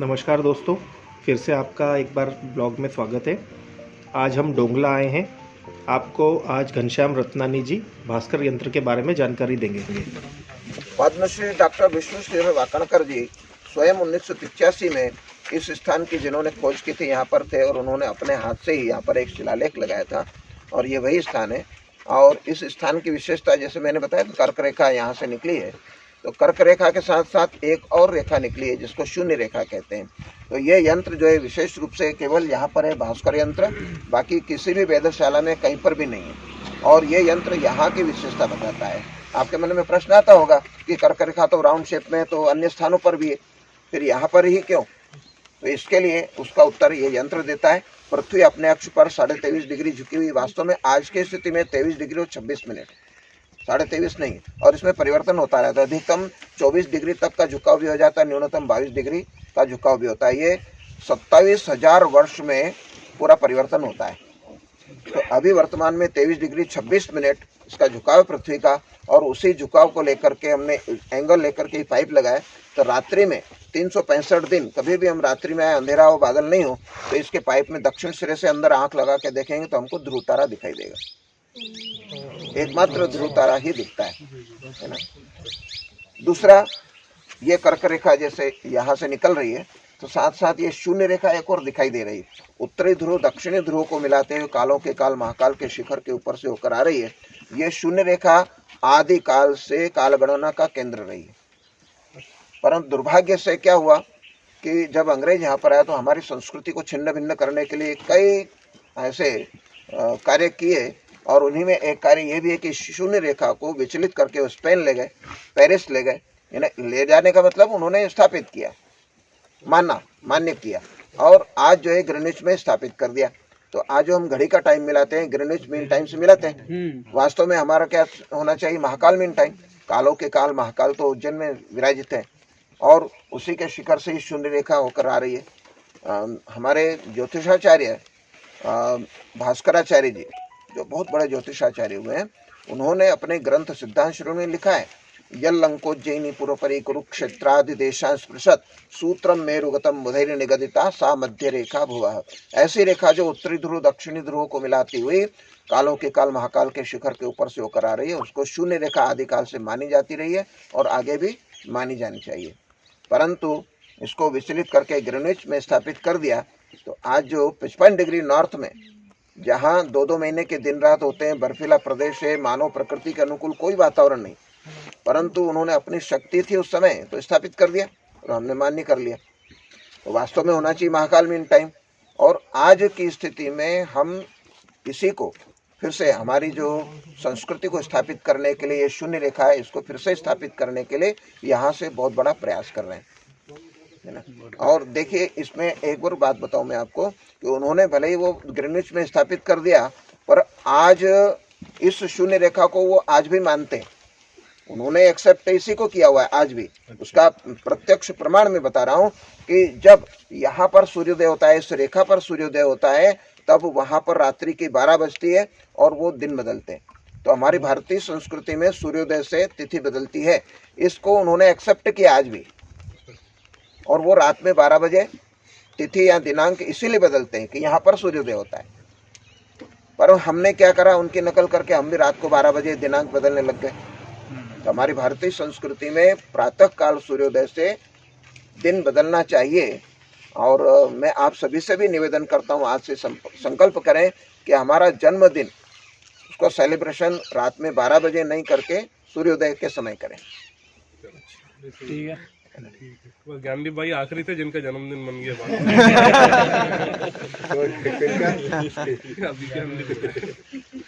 नमस्कार दोस्तों, फिर से आपका एक बार ब्लॉग में स्वागत है। आज हम डोंगला आए हैं। आपको आज घनश्याम रत्नानी जी भास्कर यंत्र के बारे में जानकारी देंगे। पद्मश्री डॉक्टर विष्णुश्री वाकणकर जी स्वयं 1985 में इस स्थान की जिन्होंने खोज की थी यहाँ पर थे और उन्होंने अपने हाथ से ही यहाँ पर एक शिलालेख लगाया था और ये वही स्थान है। और इस स्थान की विशेषता, जैसे मैंने बताया, तो कर्क रेखा यहाँ से निकली है। तो कर्क रेखा के साथ साथ एक और रेखा निकली है जिसको शून्य रेखा कहते हैं। तो ये यंत्र जो है विशेष रूप से केवल यहाँ पर है भास्कर यंत्र, बाकी किसी भी वेधशाला में कहीं पर भी नहीं है। और ये यंत्र यहाँ की विशेषता बताता है। आपके मन में प्रश्न आता होगा कि कर्क रेखा तो राउंड शेप में तो अन्य स्थानों पर भी है, फिर यहाँ पर ही क्यों? तो इसके लिए उसका उत्तर ये यंत्र देता है। पृथ्वी अपने अक्ष पर 23.5 डिग्री झुकी हुई, वास्तव में आज की स्थिति में 23 डिग्री और 26 मिनट, 23.5 नहीं, और इसमें परिवर्तन होता रहता है। अधिकतम 24 डिग्री तक का झुकाव भी हो जाता है, न्यूनतम 22 डिग्री का झुकाव भी होता है। ये 27,000 वर्ष में पूरा परिवर्तन होता है। तो अभी वर्तमान में 23 डिग्री 26 मिनट इसका झुकाव पृथ्वी का, और उसी झुकाव को लेकर के हमने एंगल लेकर के पाइप लगाए। तो रात्रि में 365 दिन कभी भी हम रात्रि में आए, अंधेरा हो, बादल नहीं हो, तो इसके पाइप में दक्षिण सिरे से अंदर आंख लगा के देखेंगे तो हमको ध्रुव तारा दिखाई देगा। एकमात्र ध्रुव तारा ही दिखता है ना। दूसरा, ये कर्क रेखा जैसे यहाँ से निकल रही है, तो साथ साथ ये शून्य रेखा एक और दिखाई दे रही है। उत्तरी ध्रुव दक्षिणी ध्रुव को मिलाते हुए कालों के काल महाकाल के शिखर के ऊपर से होकर आ रही है। ये शून्य रेखा आदि काल से कालगणना का केंद्र रही है। परंतु दुर्भाग्य से क्या हुआ कि जब अंग्रेज यहाँ पर आया तो हमारी संस्कृति को छिन्न भिन्न करने के लिए कई ऐसे कार्य किए, और उन्हीं में एक कार्य ये भी है कि शून्य रेखा को विचलित करके वो स्पेन ले गए, पेरिस ले गए। इन्हें ले जाने का मतलब उन्होंने स्थापित किया, मान्य किया, और आज जो है ग्रीनिच में स्थापित कर दिया। तो आज जो हम घड़ी का टाइम मिलाते हैं, ग्रीनिच मीन टाइम से मिलाते हैं, वास्तव में हमारा क्या होना चाहिए? Mahakal mean time. कालों के काल महाकाल तो उज्जैन में विराजित है, और उसी के शिखर से ही शून्य रेखा होकर आ रही है। हमारे ज्योतिषाचार्य भास्कराचार्य जी, जो बहुत बड़े ज्योतिषाचार्य हुए हैं, उन्होंने अपने ग्रंथ सिद्धांत शुरू में लिखा है, यल्लंकोज्जयिनी पुरपरी कुरुक्षेत्रादि देशां स्पृशत सूत्रम मेरुगतम बुधैर्य निगदिता सा मध्य रेखा भुवः। ऐसी रेखा जो उत्तरी ध्रुव दक्षिणी ध्रुव को मिलाती हुई कालों के काल महाकाल के शिखर के ऊपर से होकर आ रही है, उसको शून्य रेखा आदिकाल से मानी जाती रही है और आगे भी मानी जानी चाहिए। परंतु इसको विचलित करके ग्रीनिच में स्थापित कर दिया। तो आज जो 55 डिग्री नॉर्थ में, जहाँ 2-2 महीने के दिन रात होते हैं, बर्फीला प्रदेश है, मानव प्रकृति के अनुकूल कोई वातावरण नहीं, परंतु उन्होंने अपनी शक्ति थी उस समय तो स्थापित कर दिया और हमने मान्य कर लिया। तो वास्तव में होना चाहिए महाकाल मीन टाइम। और आज की स्थिति में हम इसी को फिर से, हमारी जो संस्कृति को स्थापित करने के लिए ये शून्य रेखा है, इसको फिर से स्थापित करने के लिए यहाँ से बहुत बड़ा प्रयास कर रहे हैं, है ना। और देखिए, इसमें एक और बात बताऊं मैं आपको कि उन्होंने भले ही वो ग्रीनिच में स्थापित कर दिया, पर आज इस शून्य रेखा को वो आज भी मानते हैं। उन्होंने एक्सेप्ट इसी को किया हुआ है आज भी। उसका प्रत्यक्ष प्रमाण में बता रहा हूँ कि जब यहाँ पर सूर्योदय होता है, इस रेखा पर सूर्योदय होता है, तब वहाँ पर रात्रि की 12 बजती है और वो दिन बदलते हैं। तो हमारी भारतीय संस्कृति में सूर्योदय से तिथि बदलती है, इसको उन्होंने एक्सेप्ट किया आज भी। और वो रात में 12 बजे तिथि या दिनांक इसीलिए बदलते हैं कि यहाँ पर सूर्योदय होता है। पर हमने क्या करा, उनकी नकल करके हम भी रात को 12 बजे दिनांक बदलने लग गए। तो हमारी भारतीय संस्कृति में प्रातः काल सूर्योदय से दिन बदलना चाहिए। और मैं आप सभी से भी निवेदन करता हूँ, आज से संकल्प करें कि हमारा जन्मदिन, उसको सेलिब्रेशन रात में 12 बजे नहीं करके सूर्योदय के समय करें। ठीक है। वो ज्ञानदीप भाई आखिरी थे जिनका जन्मदिन बन गया।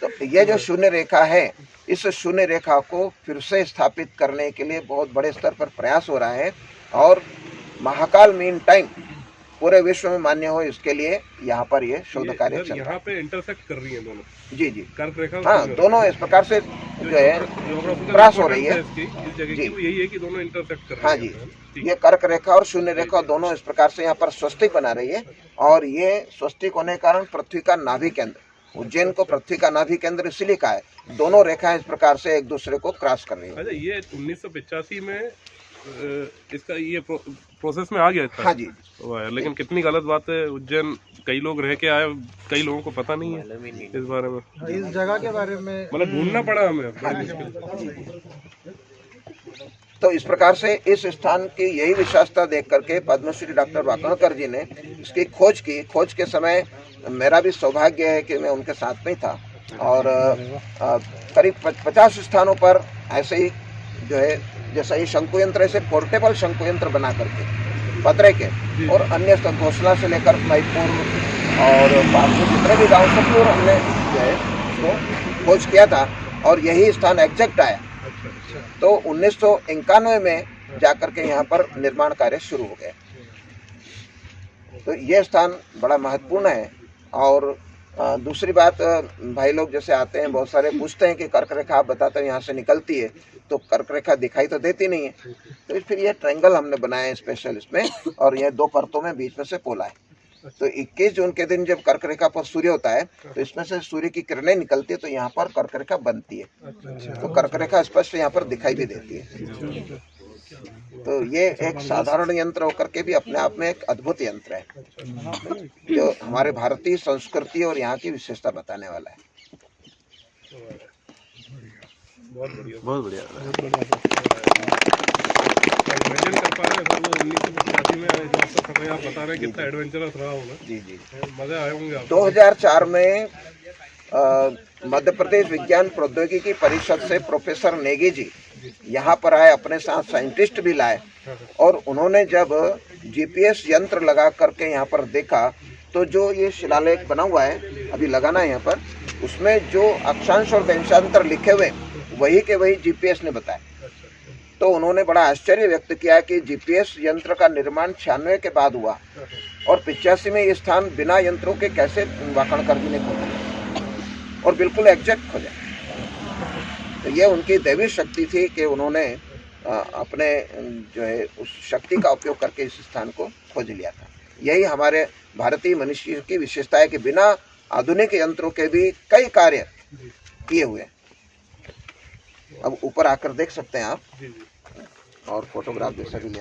तो ये जो शून्य रेखा है, इस शून्य रेखा को फिर से स्थापित करने के लिए बहुत बड़े स्तर पर प्रयास हो रहा है, और महाकाल मीन टाइम पूरे विश्व में मान्य हो, इसके लिए यहाँ पर ये शोध कार्य चल रहा है। यहाँ पे इंटरसेक्ट कर रही है दोनों। जी जी, कर्क रेखा, हाँ, दोनों इस प्रकार से जो है क्रॉस हो रही है। इस जगह की यही है कि दोनों इंटरसेक्ट कर रही है। हाँ जी, ये कर्क रेखा और शून्य रेखा दोनों इस प्रकार से यहाँ पर स्वस्तिक बना रही है। और ये स्वस्तिक होने के कारण पृथ्वी का नाभि केंद्र, उज्जैन को पृथ्वी का नाभि केंद्र इसलिए कहा है। दोनों रेखाएं इस प्रकार से एक दूसरे को क्रॉस कर रही है। अच्छा, ये 1985 में इसका ये प्रोसेस में आ गया था। हाँ जी। हुआ है, लेकिन कितनी गलत बात है। उज्जैन कई लोग रह के आए, कई लोगों को पता नहीं है इस बारे में, इस जगह के बारे में मतलब ढूंढना पड़ा हमें बड़ी मुश्किल। तो इस प्रकार से इस स्थान की यही विशेषता देख करके पद्मश्री डॉक्टर वाकणकर जी ने इसकी खोज की। खोज के समय मेरा भी सौभाग्य है कि मैं उनके साथ में था, और करीब 50 स्थानों पर ऐसे ही जो है, जैसा ये शंकु यंत्र, ऐसे पोर्टेबल शंकु यंत्र बना करके पतरे के, और अन्य घोषणा से लेकर मैपुर और पार्टी जितने भी गाँव सब लोग हमने जो है उसको खोज किया था, और यही स्थान एग्जैक्ट आया। तो 1991 में जाकर के यहाँ पर निर्माण कार्य शुरू हो गया। तो ये स्थान बड़ा महत्वपूर्ण है। और दूसरी बात, भाई लोग जैसे आते हैं बहुत सारे पूछते हैं कि कर्क रेखा आप बताते हैं यहाँ से निकलती है, तो कर्क रेखा दिखाई तो देती नहीं है। तो फिर ये ट्रायंगल हमने बनाया है स्पेशल इसमें, और ये 2 परतों में बीच में से पोला है। तो 21 जून के दिन जब कर्क रेखा पर सूर्य होता है, तो इसमें से सूर्य की किरणें निकलती है, तो यहाँ पर कर्क रेखा बनती है। तो कर्क रेखा स्पष्ट यहाँ पर दिखाई भी देती है। तो ये एक साधारण यंत्र होकर के भी अपने आप में एक अद्भुत यंत्र है, जो हमारे भारतीय संस्कृति और यहाँ की विशेषता बताने वाला है। बहुत बढ़िया। इमेजिन कर पा रहे हैं वो 1985 में जो आपका समय आप बता रहे हैं कितना एडवेंचरस रहा होगा। जी जी। मजे आए होंगे आपको। 2004 में मध्य प्रदेश विज्ञान प्रौद्योगिकी परिषद से प्रोफेसर नेगी जी यहाँ पर आए, अपने साथ साइंटिस्ट भी लाए, और उन्होंने जब जीपीएस यंत्र लगा करके यहाँ पर देखा, तो जो ये शिलालेख बना हुआ है, अभी लगाना है यहाँ पर, उसमें जो अक्षांश और देशांतर लिखे हुए वही के वही जीपीएस ने बताया। तो उन्होंने बड़ा आश्चर्य व्यक्त किया कि जीपीएस यंत्र का निर्माण 96 के बाद हुआ, और 85 में ये स्थान बिना यंत्रों के कैसे वाकणकर जी ने खोजा, और बिल्कुल एग्जैक्ट खोजा। तो ये उनकी दैवी शक्ति थी कि उन्होंने अपने जो है उस शक्ति का उपयोग करके इस स्थान को खोज लिया था। यही हमारे भारतीय मनुष्य की विशेषता है कि बिना आधुनिक यंत्रों के भी कई कार्य किए हुए। अब ऊपर आकर देख सकते हैं आप, और फोटोग्राफ जैसा भी ले